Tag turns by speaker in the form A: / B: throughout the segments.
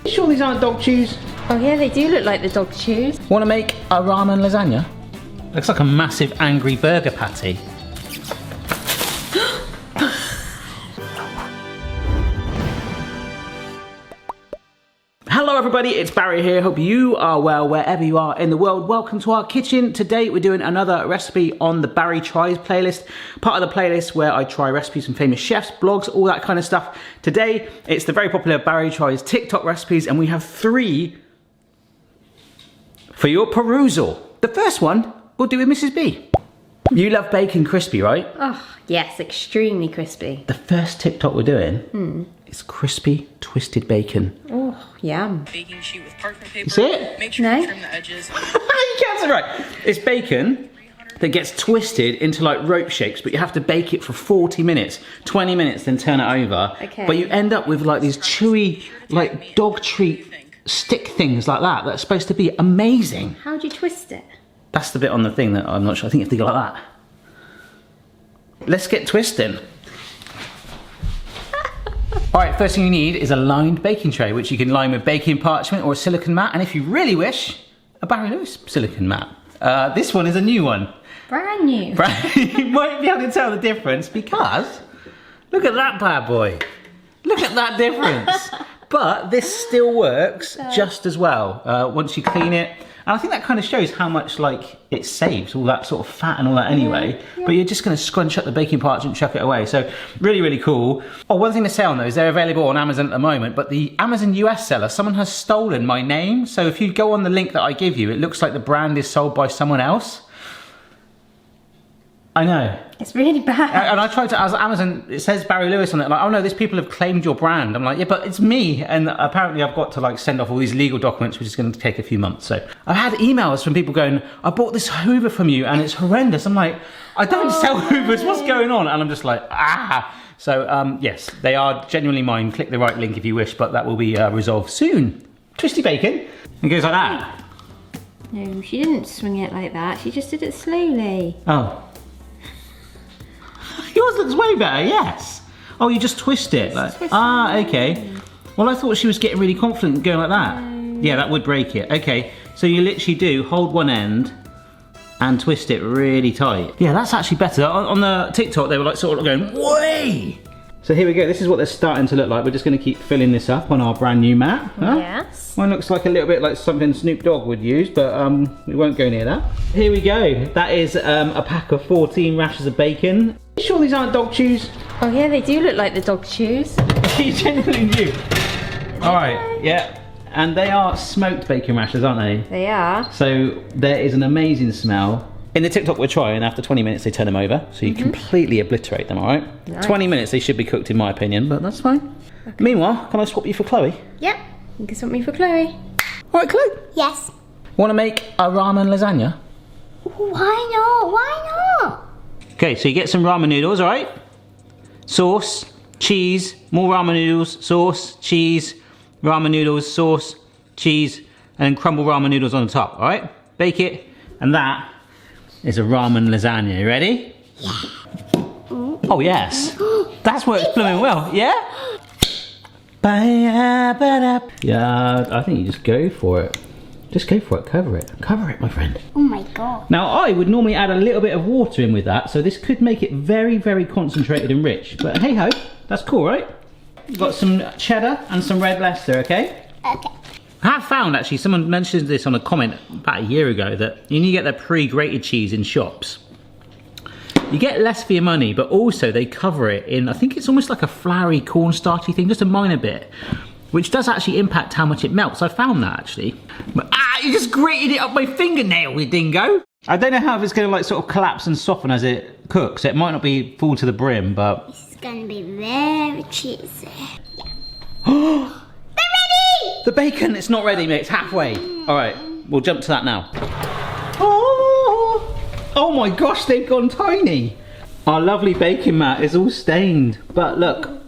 A: You sure these aren't dog chews?
B: Oh yeah, they do look like the dog chews.
A: Want to make a ramen lasagna? Looks like a massive angry burger patty. Hello everybody, it's Barry here. Hope you are well wherever you are in the world. Welcome to our kitchen. Today we're doing another recipe on the Barry Tries playlist. Part of the playlist where I try recipes from famous chefs, blogs, all that kind of stuff. Today it's the very popular Barry Tries TikTok recipes, and we have 3 for your perusal. The first one we'll do with Mrs. B. You love bacon crispy, right?
B: Oh yes, extremely crispy.
A: The first TikTok we're doing is crispy twisted bacon.
B: Oh, yum.
C: Baking sheet with parchment paper.
A: You see it?
C: Make sure you trim the edges.
A: You can't say right. It's bacon that gets twisted into like rope shapes, but you have to bake it for 40 minutes, 20 minutes, then turn it over.
B: Okay.
A: But you end up with like these chewy, like dog treat stick things like that. That's supposed to be amazing.
B: How do you twist it?
A: That's the bit on the thing that I'm not sure. I think you have to go like that. Let's get twisting. Alright, first thing you need is a lined baking tray, which you can line with baking parchment or a silicone mat, and if you really wish, a Barry Lewis silicone mat. This one is a new one.
B: Brand new.
A: You might be able to tell the difference because, look at that bad boy. Look at that difference. But this still works just as well once you clean it. And I think that kind of shows how much like it saves all that sort of fat and all that anyway. Yeah. But you're just going to scrunch up the baking parchment and chuck it away. So really, really cool. Oh, one thing to say on those, they're available on Amazon at the moment, but the Amazon US seller, someone has stolen my name. So if you go on the link that I give you, it looks like the brand is sold by someone else. I know.
B: It's really bad.
A: And I tried to, as Amazon, it says Barry Lewis on it, like, oh no, these people have claimed your brand. I'm like, yeah, but it's me. And apparently I've got to like send off all these legal documents, which is going to take a few months. So I've had emails from people going, I bought this Hoover from you and it's horrendous. I'm like, I don't sell Hoovers, what's going on? And I'm just like, ah. So yes, they are genuinely mine. Click the right link if you wish, but that will be resolved soon. Twisty bacon. It goes like that.
B: No, she didn't swing it like that. She just did it slowly.
A: Oh. Yours looks way better, yes. Oh, you just twist it. Like, okay. Well, I thought she was getting really confident going like that. Yeah, that would break it. Okay, so you literally do hold one end and twist it really tight. Yeah, that's actually better. On the TikTok, they were like sort of going, way! So here we go. This is what they're starting to look like. We're just going to keep filling this up on our brand new mat. Huh?
B: Yes.
A: One looks like a little bit like something Snoop Dogg would use, but we won't go near that. Here we go. That is a pack of 14 rashers of bacon. You sure these aren't dog chews?
B: Oh yeah, they do look like the dog chews.
A: You genuinely do. Alright, yeah. And they are smoked bacon rashers, aren't they?
B: They are.
A: So there is an amazing smell. In the TikTok we're trying, after 20 minutes they turn them over, so you completely obliterate them, alright? Nice. 20 minutes they should be cooked in my opinion, but that's fine. Okay. Meanwhile, can I swap you for Chloe?
B: Yep, you can swap me for Chloe.
A: Alright, Chloe?
D: Yes.
A: Want to make a ramen lasagna?
D: Why not? Why not?
A: Okay, so you get some ramen noodles, alright? Sauce, cheese, more ramen noodles, sauce, cheese, ramen noodles, sauce, cheese, and then crumble ramen noodles on the top, alright? Bake it, and that is a ramen lasagna. You ready?
D: Yeah.
A: Oh yes. That's works blooming well, yeah? Yeah, I think you just go for it. Just go for it, cover it. Cover it, my friend.
D: Oh my god.
A: Now I would normally add a little bit of water in with that, so this could make it very, very concentrated and rich. But hey ho, that's cool, right? We've got some cheddar and some red Leicester, okay?
D: Okay.
A: I have found actually, someone mentioned this on a comment about a year ago, that you need to get their pre-grated cheese in shops. You get less for your money, but also they cover it in, I think it's almost like a floury cornstarchy thing, just a minor bit, which does actually impact how much it melts. I found that actually. But, you just grated it up my fingernail, you dingo. I don't know how it's going to like sort of collapse and soften as it cooks. It might not be full to the brim, but...
D: It's going to be very cheesy. Yeah.
A: The bacon, it's not ready, mate. It's halfway. All right, we'll jump to that now. Oh my gosh, they've gone tiny. Our lovely bacon mat is all stained. But look,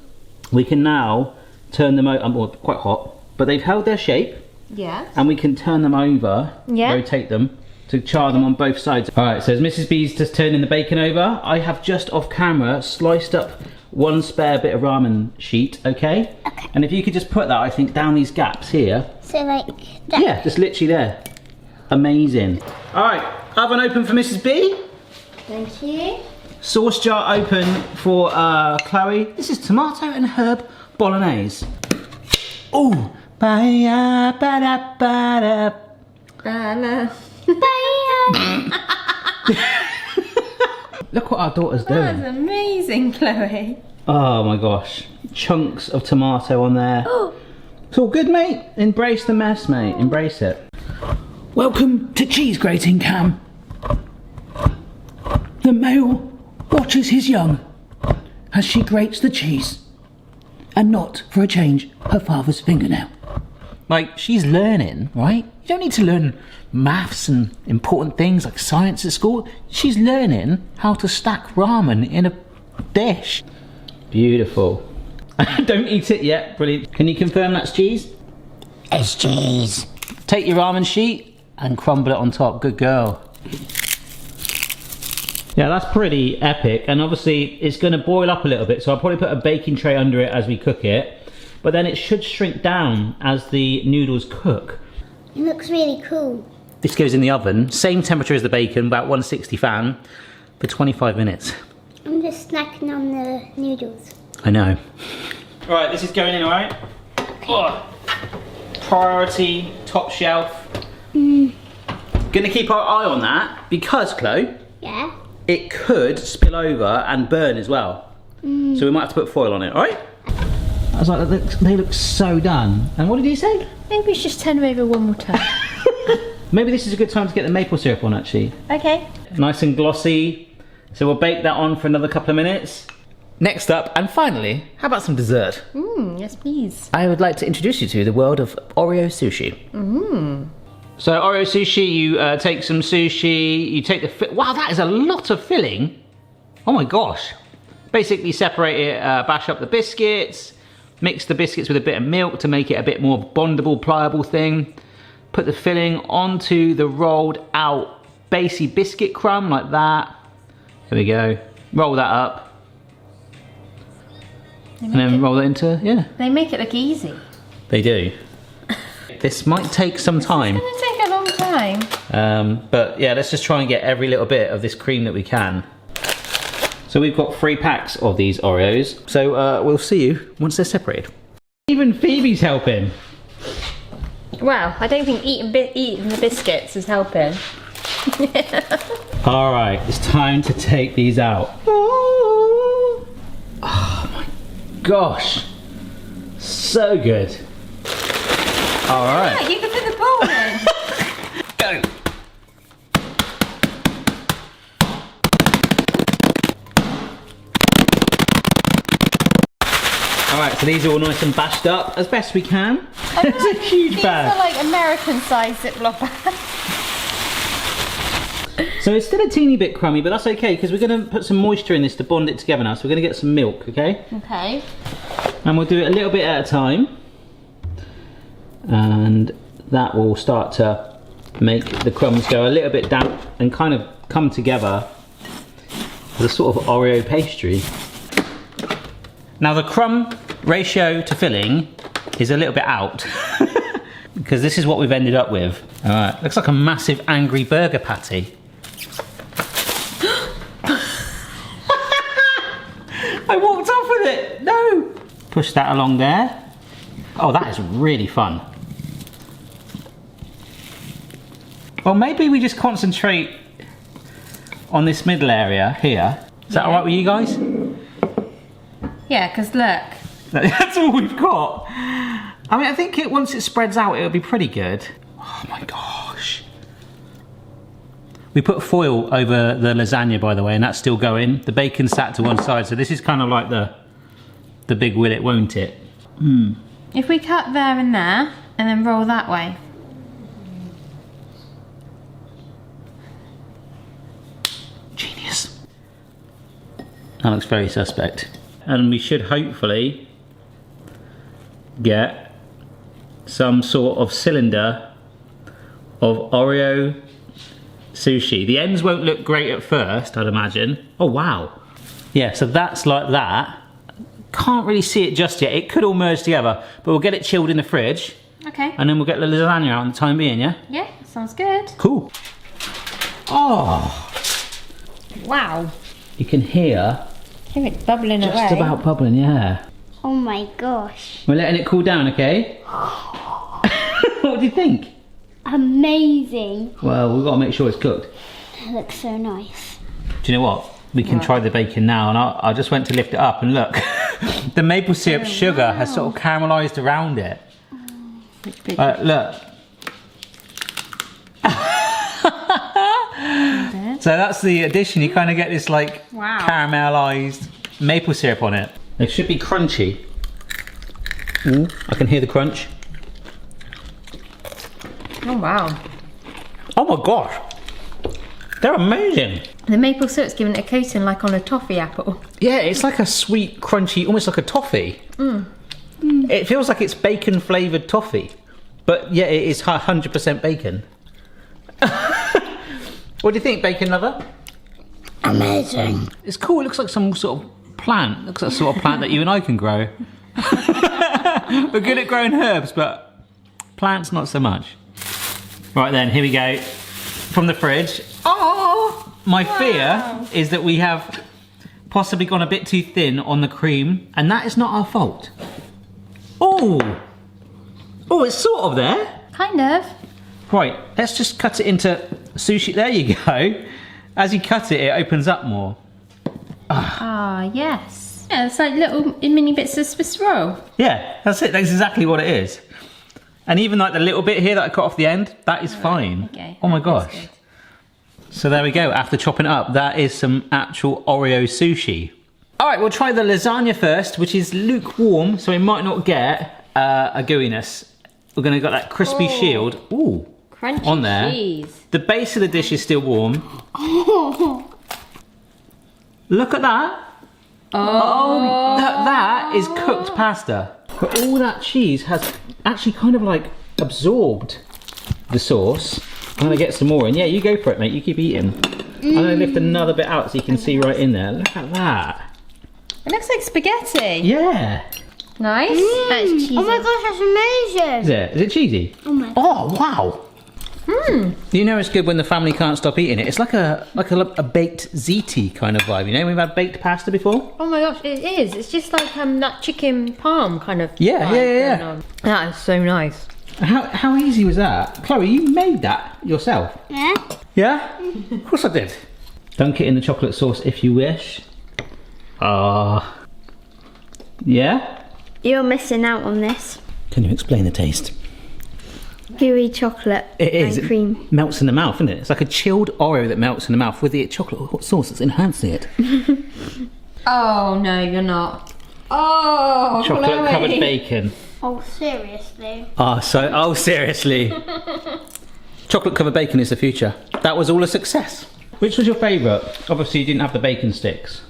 A: we can now turn them over. Well, quite hot, but they've held their shape.
B: Yes.
A: And we can turn them over, rotate them to char them on both sides. All right, so as Mrs. B's just turning the bacon over, I have just off camera sliced up one spare bit of ramen sheet, okay?
D: Okay.
A: And if you could just put that, I think, down these gaps here.
D: So like that.
A: Yeah, just literally there. Amazing. All right, oven open for Mrs. B.
B: Thank you.
A: Sauce jar open for Chloe. This is tomato and herb bolognese. Ooh. Ba-ya, ba-da, ba-da.
B: Bye.
A: Look what our daughter's
B: That's
A: doing.
B: amazing, Chloe.
A: Oh my gosh. Chunks of tomato on there. It's all good, mate. Embrace the mess, mate. Embrace it. Welcome to cheese grating, Cam. The male watches his young as she grates the cheese. And not, for a change, her father's fingernail. Like, she's learning, right? You don't need to learn maths and important things like science at school. She's learning how to stack ramen in a dish. Beautiful. Don't eat it yet. Brilliant. Can you confirm that's cheese?
D: It's cheese.
A: Take your ramen sheet and crumble it on top. Good girl. Yeah, that's pretty epic. And obviously it's going to boil up a little bit, so I'll probably put a baking tray under it as we cook it. But then it should shrink down as the noodles cook.
D: It looks really cool.
A: This goes in the oven, same temperature as the bacon, about 160 fan, for 25 minutes.
D: I'm just snacking on the noodles.
A: I know. Right, this is going in, alright? Oh, priority, top shelf. Gonna keep our eye on that because, Chloe,
D: Yeah?
A: it could spill over and burn as well. So we might have to put foil on it, alright? I was like, they look so done. And what did he say?
B: Maybe we should just turn them over one more time.
A: Maybe this is a good time to get the maple syrup on, actually.
B: Okay.
A: Nice and glossy. So we'll bake that on for another couple of minutes. Next up, and finally, how about some dessert?
B: Yes, please.
A: I would like to introduce you to the world of Oreo Sushi. So Oreo Sushi, you take some sushi, you take the... Wow, that is a lot of filling. Oh my gosh. Basically separate it, bash up the biscuits, mix the biscuits with a bit of milk to make it a bit more bondable, pliable thing. Put the filling onto the rolled out basey biscuit crumb like that. There we go. Roll that up. And then roll it into, yeah.
B: They make it look easy.
A: They do. This might take some time.
B: It's going to take a long time.
A: But yeah, let's just try and get every little bit of this cream that we can. So we've got 3 packs of these Oreos. So we'll see you once they're separated. Even Phoebe's helping.
B: Well, I don't think eating the biscuits is helping.
A: All right, it's time to take these out. Oh my gosh, so good. All right.
B: Yeah, you can put the bowl in.
A: Go. All right, so these are all nice and bashed up as best we can. It's a huge bag.
B: These are like American-sized Ziploc bags.
A: So it's still a teeny bit crummy, but that's okay because we're going to put some moisture in this to bond it together now. So we're going to get some milk, okay?
B: Okay.
A: And we'll do it a little bit at a time. And that will start to make the crumbs go a little bit damp and kind of come together as a sort of Oreo pastry. Now the crumb ratio to filling is a little bit out because this is what we've ended up with. All right, looks like a massive angry burger patty. I walked off with it, no! Push that along there. Oh, that is really fun. Well, maybe we just concentrate on this middle area here. Is that all right with you guys?
B: Yeah, because look.
A: That's all we've got. I mean, I think once it spreads out, it'll be pretty good. Oh my gosh. We put foil over the lasagna, by the way, and that's still going. The bacon's sat to one side, so this is kind of like the big will it, won't it?
B: If we cut there and there, and then roll that way.
A: Genius. That looks very suspect. And we should hopefully get some sort of cylinder of Oreo sushi. The ends won't look great at first, I'd imagine. Oh wow. Yeah, so that's like that. can't really see it just yet. It could all merge together, but we'll get it chilled in the fridge.
B: Okay.
A: And then we'll get the lasagna out in the time being, yeah?
B: Yeah, sounds good.
A: Cool. Oh,
B: Wow.
A: you can hear
B: I think it's bubbling away.
A: just about bubbling, yeah.
D: Oh my gosh.
A: We're letting it cool down, okay? What do you think?
D: Amazing.
A: Well, we've got to make sure it's cooked.
D: That looks so nice.
A: Do you know what? We can try the bacon now, and I just went to lift it up, and look, the maple syrup sugar has sort of caramelised around it. Look. So that's the addition. You kind of get this like caramelised maple syrup on it. It should be crunchy. Ooh, I can hear the crunch.
B: Oh wow.
A: Oh my gosh, they're amazing.
B: The maple syrup's giving it a coating like on a toffee apple.
A: Yeah, it's like a sweet, crunchy, almost like a toffee. It feels like it's bacon flavoured toffee, but yeah, it is 100% bacon. What do you think, bacon lover?
D: Amazing.
A: It's cool. It looks like some sort of plant. It looks like a sort of plant that you and I can grow. We're good at growing herbs, but plants not so much. Right then, here we go. From the fridge. Oh, my fear is that we have possibly gone a bit too thin on the cream, and that is not our fault. Oh, it's sort of there.
B: Kind of.
A: Right, let's just cut it into sushi. There you go. As you cut it, it opens up more.
B: Ah, yes. Yeah, it's like little mini bits of Swiss roll.
A: Yeah, that's it. That's exactly what it is. And even like the little bit here that I cut off the end, that is fine.
B: Okay.
A: Oh my gosh. So there we go. After chopping it up, that is some actual Oreo sushi. All right, we'll try the lasagna first, which is lukewarm, so we might not get a gooiness. We're gonna get that crispy shield. Ooh.
B: Crunchy
A: on there.
B: cheese.
A: The base of the dish is still warm. Look at that. Oh, that is cooked pasta. But all that cheese has actually kind of like absorbed the sauce. I'm gonna get some more in. Yeah, you go for it, mate. You keep eating. I'm gonna lift another bit out so you can see right in there. Look at that.
B: It looks like spaghetti.
A: Yeah.
B: Nice. That's cheesy.
D: Oh my gosh, that's amazing.
A: Is it? Is it cheesy?
D: Oh my god.
A: Oh wow. You know it's good when the family can't stop eating it. It's like a baked ziti kind of vibe. You know, we've had baked pasta before.
B: Oh my gosh, it is. It's just like that chicken parm kind of.
A: Yeah,
B: vibe
A: yeah.
B: going on. That is so nice.
A: How easy was that? Chloe, you made that yourself?
D: Yeah?
A: Yeah? Of course I did. Dunk it in the chocolate sauce if you wish. Yeah?
D: You're missing out on this.
A: Can you explain the taste?
D: Gooey chocolate
A: It is.
D: and cream.
A: It melts in the mouth, isn't it? It's like a chilled Oreo that melts in the mouth with the chocolate sauce that's enhancing it.
B: Oh no, you're not. Oh,
A: Chocolate
B: Chloe.
A: covered bacon.
D: Oh, seriously?
A: Oh, seriously. Chocolate covered bacon is the future. That was all a success. Which was your favourite? Obviously you didn't have the bacon sticks.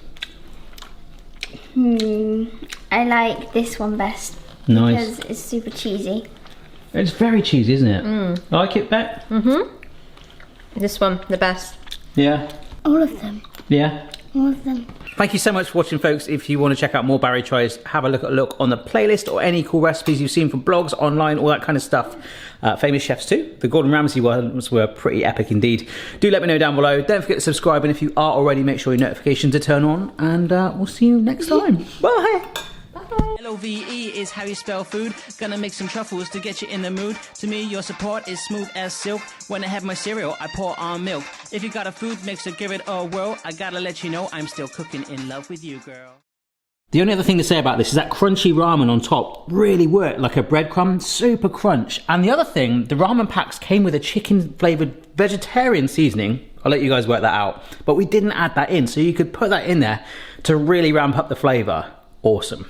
D: I like this one best.
A: Nice.
D: Because it's super cheesy.
A: It's very cheesy, isn't it? Like it, Bet?
B: This one, the best.
A: Yeah.
D: All of them.
A: Yeah.
D: All of them.
A: Thank you so much for watching, folks. If you want to check out more Barry tries, have a look on the playlist or any cool recipes you've seen from blogs, online, all that kind of stuff. Famous chefs too. The Gordon Ramsay ones were pretty epic indeed. Do let me know down below. Don't forget to subscribe, and if you are already, make sure your notifications are turned on. And we'll see you next time. Bye.
C: L-O-V-E is how you spell food. Gonna make some truffles to get you in the mood. To me, your support is smooth as silk. When I have my cereal, I pour on milk. If you got a food mixer, give it a whirl. I gotta let you know I'm still cooking in love with you, girl.
A: The only other thing to say about this is that crunchy ramen on top really worked like a breadcrumb, super crunch. And the other thing, the ramen packs came with a chicken flavoured vegetarian seasoning. I'll let you guys work that out. But we didn't add that in, so you could put that in there to really ramp up the flavour. Awesome.